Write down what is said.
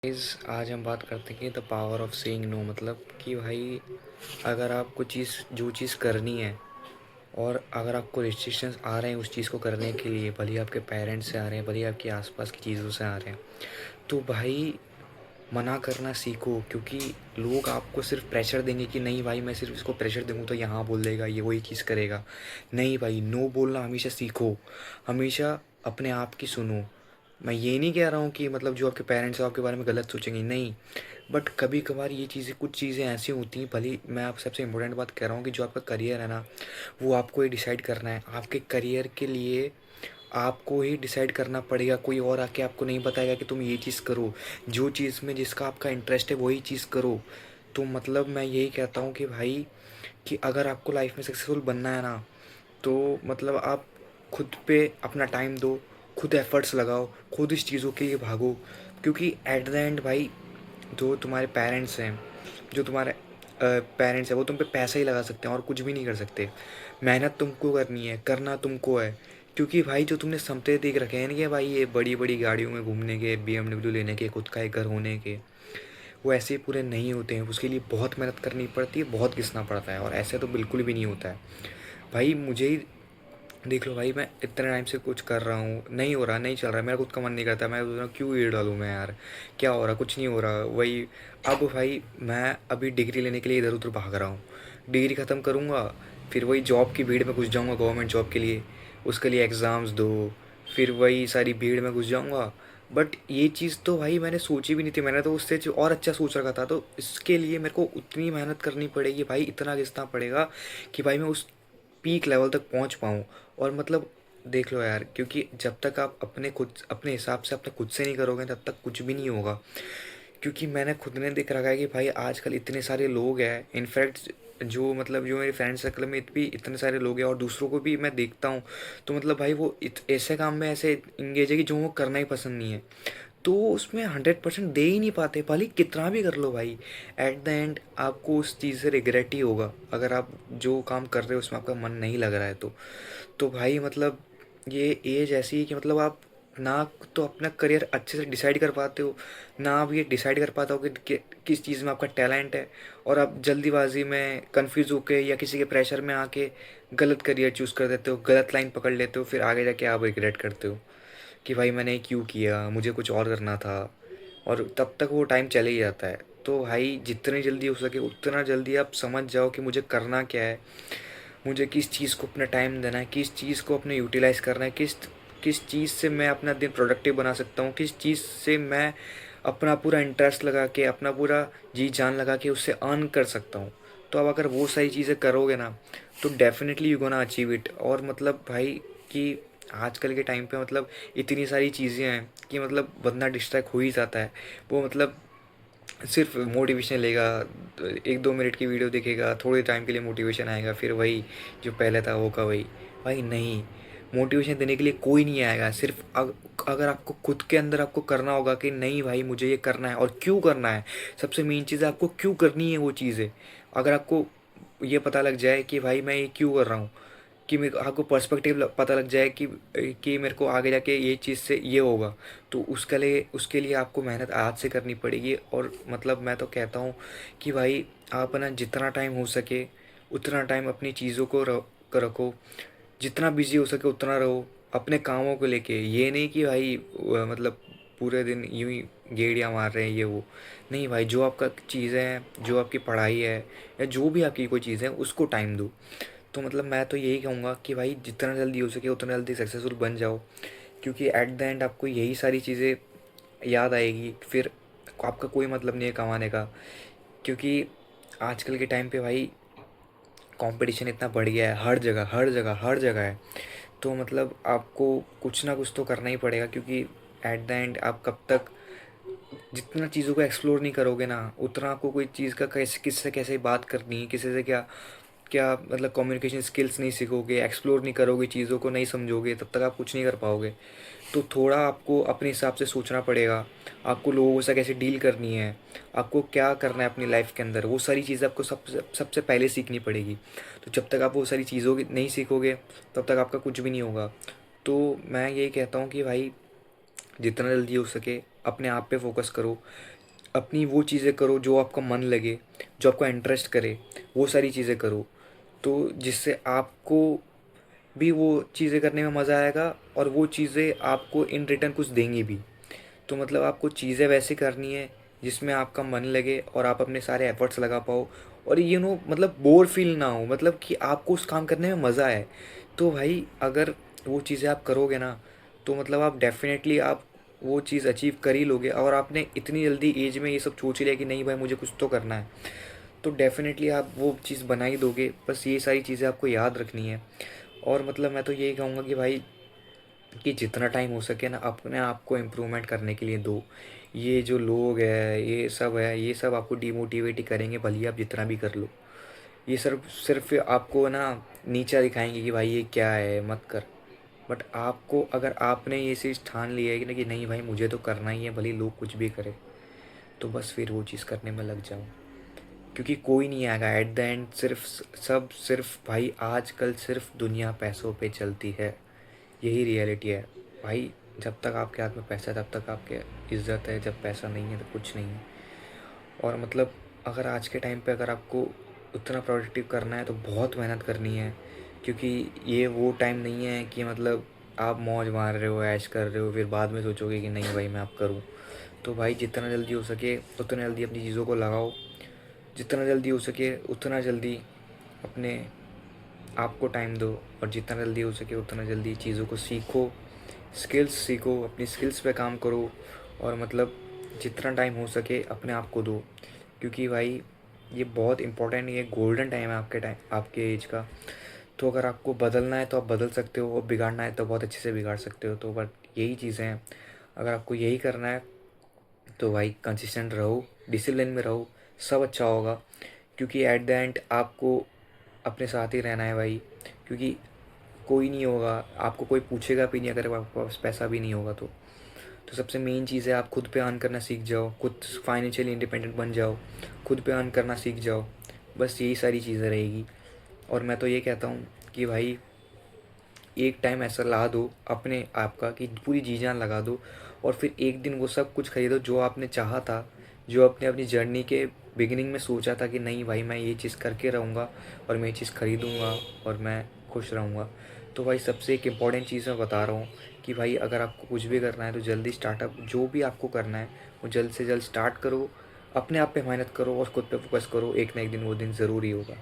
आज हम बात करते हैं कि the power of saying no, मतलब कि भाई अगर आपको जो चीज़ करनी है और अगर आपको रिस्ट्रिक्शंस आ रहे हैं उस चीज़ को करने के लिए, भले ही आपके पेरेंट्स से आ रहे हैं, भले ही आपके आसपास की चीज़ों से आ रहे हैं, तो भाई मना करना सीखो। क्योंकि लोग आपको सिर्फ प्रेशर देंगे कि नहीं भाई मैं सिर्फ इसको प्रेशर दूंगा तो यहाँ बोल देगा, ये वही चीज़ करेगा। नहीं भाई, नो बोलना हमेशा सीखो, हमेशा अपने आप की सुनो। मैं ये नहीं कह रहा हूँ कि मतलब जो आपके पेरेंट्स हैं आपके बारे में गलत सोचेंगे, नहीं। बट कभी कभार ये चीज़ें, कुछ चीज़ें ऐसी होती हैं, भले मैं आप सबसे इम्पोर्टेंट बात कह रहा हूँ कि जो आपका करियर है ना, वो आपको ही डिसाइड करना है। आपके करियर के लिए आपको ही डिसाइड करना पड़ेगा, कोई और आके आपको नहीं बताएगा कि तुम ये चीज़ करो। जो चीज़ में जिसका आपका इंटरेस्ट है वही चीज़ करो। तो मतलब मैं यही कहता हूँ कि भाई, कि अगर आपको लाइफ में सक्सेसफुल बनना है ना, तो मतलब आप खुद पे अपना टाइम दो, खुद एफर्ट्स लगाओ, खुद इस चीज़ों के लिए भागो। क्योंकि एट द एंड भाई, जो तुम्हारे पेरेंट्स हैं, जो तुम्हारे पेरेंट्स हैं वो तुम पे पैसा ही लगा सकते हैं और कुछ भी नहीं कर सकते। मेहनत तुमको करनी है, करना तुमको है। क्योंकि भाई जो तुमने सपने देख रखे हैं ना कि भाई ये बड़ी बड़ी गाड़ियों में घूमने के, BMW लेने के, खुद का एक घर होने के, वो ऐसे ही पूरे नहीं होते हैं। उसके लिए बहुत मेहनत करनी पड़ती है, बहुत घिसना पड़ता है, और ऐसे तो बिल्कुल भी नहीं होता है। भाई मुझे ही देख लो भाई, मैं इतने टाइम से कुछ कर रहा हूँ, नहीं हो रहा, नहीं चल रहा, मेरा खुद का मन नहीं करता, मैं सोच रहा हूँ क्यों ये डालूँ मैं यार, क्या हो रहा, कुछ नहीं हो रहा। वही अब भाई मैं अभी डिग्री लेने के लिए इधर उधर भाग रहा हूँ। डिग्री ख़त्म करूँगा, फिर वही जॉब की भीड़ में घुस जाऊँगा, गवर्नमेंट जॉब के लिए। उसके लिए एग्ज़ाम्स दो, फिर वही सारी भीड़ में घुस जाऊँगा। बट ये चीज़ तो भाई मैंने सोची भी नहीं थी, मैंने तो उससे और अच्छा सोच रखा था। तो इसके लिए मेरे को उतनी मेहनत करनी पड़ेगी भाई, इतना घिसना पड़ेगा कि भाई मैं उस पीक लेवल तक पहुंच पाऊँ। और मतलब देख लो यार, क्योंकि जब तक आप अपने हिसाब से अपने खुद से नहीं करोगे तब तक कुछ भी नहीं होगा। क्योंकि मैंने खुद ने देख रखा है कि भाई आजकल इतने सारे लोग हैं, इनफैक्ट जो मतलब जो मेरे फ्रेंड सर्कल में भी इतने सारे लोग हैं और दूसरों को भी मैं देखता हूँ, तो मतलब भाई वो ऐसे काम में ऐसे इंगेज है कि जो वो करना ही पसंद नहीं है। तो उसमें 100% दे ही नहीं पाते, भले कितना भी कर लो भाई। एट द एंड आपको उस चीज़ से रिग्रेट ही होगा, अगर आप जो काम कर रहे हो उसमें आपका मन नहीं लग रहा है तो भाई मतलब ये एज ऐसी है कि मतलब आप ना तो अपना करियर अच्छे से डिसाइड कर पाते हो, ना आप ये डिसाइड कर पाते हो कि किस चीज़ में आपका टैलेंट है। और आप जल्दीबाजी में कंफ्यूज होके या किसी के प्रेशर में आके गलत करियर चूज़ कर देते हो, गलत लाइन पकड़ लेते हो, फिर आगे जाके आप रिग्रेट करते हो कि भाई मैंने क्यों किया, मुझे कुछ और करना था। और तब तक वो टाइम चले ही जाता है। तो भाई जितनी जल्दी हो सके उतना जल्दी आप समझ जाओ कि मुझे करना क्या है, मुझे किस चीज़ को अपना टाइम देना है, किस चीज़ को अपने यूटिलाइज़ करना है, किस किस चीज़ से मैं अपना दिन प्रोडक्टिव बना सकता हूँ, किस चीज़ से मैं अपना पूरा इंटरेस्ट लगा के, अपना पूरा जी जान लगा के उससे अर्न कर सकता हूँ। तो अब अगर वो सारी चीज़ें करोगे ना, तो definitely you gonna achieve it. और मतलब भाई कि आजकल के टाइम पे मतलब इतनी सारी चीज़ें हैं कि मतलब बंदा डिस्ट्रैक्ट हो ही जाता है। वो मतलब सिर्फ मोटिवेशन लेगा, 1-2 मिनट की वीडियो देखेगा, थोड़े टाइम के लिए मोटिवेशन आएगा, फिर वही जो पहले था वो का वही। भाई नहीं, मोटिवेशन देने के लिए कोई नहीं आएगा। सिर्फ अगर आपको खुद के अंदर आपको करना होगा कि नहीं भाई मुझे ये करना है, और क्यों करना है। सबसे मेन चीज़ है आपको क्यों करनी है वो चीज़ें। अगर आपको ये पता लग जाए कि भाई मैं ये क्यों कर रहा हूँ, कि मेरे को आपको पर्सपेक्टिव पता लग जाए कि मेरे को आगे जाके ये चीज़ से ये होगा, तो उसके लिए आपको मेहनत आज से करनी पड़ेगी। और मतलब मैं तो कहता हूँ कि भाई आप ना जितना टाइम हो सके उतना टाइम अपनी चीज़ों को रखो, जितना बिजी हो सके उतना रहो अपने कामों को लेके। ये नहीं कि भाई मतलब पूरे दिन यूं ही गेड़ियाँ मार रहे हैं ये वो। नहीं भाई, जो आपका चीज़ें हैं, जो आपकी पढ़ाई है, या जो भी आपकी कोई चीज़ है उसको टाइम दो। तो मतलब मैं तो यही कहूँगा कि भाई जितना जल्दी हो सके उतना जल्दी सक्सेसफुल बन जाओ। क्योंकि एट द एंड आपको यही सारी चीज़ें याद आएगी, फिर आपका कोई मतलब नहीं है कमाने का। क्योंकि आजकल के टाइम पे भाई कंपटीशन इतना बढ़ गया है, हर जगह हर जगह हर जगह है। तो मतलब आपको कुछ ना कुछ तो करना ही पड़ेगा। क्योंकि एट द एंड आप कब तक जितना चीज़ों को एक्सप्लोर नहीं करोगे ना, उतना आपको कोई चीज़ का कैसे किससे कैसे बात करनी है, किसी से क्या क्या मतलब कम्युनिकेशन स्किल्स नहीं सीखोगे, एक्सप्लोर नहीं करोगे, चीज़ों को नहीं समझोगे, तब तक आप कुछ नहीं कर पाओगे। तो थोड़ा आपको अपने हिसाब से सोचना पड़ेगा, आपको लोगों से कैसे डील करनी है, आपको क्या करना है अपनी लाइफ के अंदर, वो सारी चीज़ें आपको सबसे सबसे पहले सीखनी पड़ेगी। तो जब तक आप वो सारी चीज़ों की नहीं सीखोगे तब तक आपका कुछ भी नहीं होगा। तो मैं यही कहता हूँ कि भाई जितना जल्दी हो सके अपने आप पे फोकस करो, अपनी वो चीज़ें करो जो आपका मन लगे, जो आपका इंटरेस्ट करे, वो सारी चीज़ें करो। तो जिससे आपको भी वो चीज़ें करने में मज़ा आएगा और वो चीज़ें आपको इन रिटर्न कुछ देंगी भी। तो मतलब आपको चीज़ें वैसी करनी है जिसमें आपका मन लगे और आप अपने सारे एफर्ट्स लगा पाओ, और मतलब बोर फील ना हो, मतलब कि आपको उस काम करने में मज़ा आए। तो भाई अगर वो चीज़ें आप करोगे ना, तो मतलब आप डेफिनेटली आप वो चीज़ अचीव कर ही लोगे। और आपने इतनी जल्दी एज में ये सब सोच लिया कि नहीं भाई मुझे कुछ तो करना है, तो डेफिनेटली आप वो चीज़ बना ही दोगे। बस ये सारी चीज़ें आपको याद रखनी है। और मतलब मैं तो यही कहूँगा कि भाई कि जितना टाइम हो सके ना अपने आप को इम्प्रूवमेंट करने के लिए दो। ये जो लोग हैं ये सब आपको डिमोटिवेट ही करेंगे, भले ही आप जितना भी कर लो। ये सिर्फ सिर्फ आपको ना नीचा दिखाएंगे कि भाई ये क्या है मत कर। बट आपको अगर आपने ये चीज़ ठान लिया है कि ना कि नहीं भाई मुझे तो करना ही है, भले ही लोग कुछ भी करें, तो बस फिर वो चीज़ करने में लग जाओ। क्योंकि कोई नहीं आएगा एट द एंड, सिर्फ भाई आजकल सिर्फ दुनिया पैसों पे चलती है, यही रियलिटी है भाई। जब तक आपके हाथ में पैसा है तब तक आपके इज्जत है, जब पैसा नहीं है तो कुछ नहीं है। और मतलब अगर आज के टाइम पे अगर आपको उतना प्रोडक्टिव करना है तो बहुत मेहनत करनी है। क्योंकि ये वो टाइम नहीं है कि मतलब आप मौज मार रहे हो, ऐश कर रहे हो, फिर बाद में सोचोगे कि नहीं भाई मैं अब करूँ। तो भाई जितना जल्दी हो सके उतना जल्दी अपनी चीज़ों को लगाओ, जितना जल्दी हो सके उतना जल्दी अपने आप को टाइम दो, और जितना जल्दी हो सके उतना जल्दी चीज़ों को सीखो, स्किल्स सीखो, अपनी स्किल्स पे काम करो। और मतलब जितना टाइम हो सके अपने आप को दो। क्योंकि भाई ये बहुत इंपॉर्टेंट, ये गोल्डन टाइम है आपके टाइम, आपके एज का। तो अगर आपको बदलना है तो आप बदल सकते हो, और बिगाड़ना है तो बहुत अच्छे से बिगाड़ सकते हो। तो बट यही चीज़ें हैं, अगर आपको यही करना है तो भाई कंसिस्टेंट रहो, डिसिप्लिन में रहो, सब अच्छा होगा। क्योंकि एट द एंड आपको अपने साथ ही रहना है भाई। क्योंकि कोई नहीं होगा, आपको कोई पूछेगा भी नहीं अगर आपके पास पैसा भी नहीं होगा तो सबसे मेन चीज़ है आप खुद पे अर्न करना सीख जाओ, खुद फाइनेंशियली इंडिपेंडेंट बन जाओ, खुद पे अर्न करना सीख जाओ। बस यही सारी चीज़ें रहेगी। और मैं तो ये कहता हूँ कि भाई एक टाइम ऐसा ला दो अपने आप का कि पूरी जी जान लगा दो, और फिर एक दिन वो सब कुछ खरीदो जो आपने चाहा था, जो आपने अपनी जर्नी के बिगिनिंग में सोचा था कि नहीं भाई मैं ये चीज़ करके रहूँगा और मैं ये चीज़ खरीदूँगा और मैं खुश रहूँगा। तो भाई सबसे एक इम्पॉर्टेंट चीज़ मैं बता रहा हूँ कि भाई अगर आपको कुछ भी करना है तो जल्दी स्टार्टअप, जो भी आपको करना है वो जल्द से जल्द स्टार्ट करो, अपने आप पे मेहनत करो और खुद पे फोकस करो, एक ना एक दिन वो दिन ज़रूरी होगा।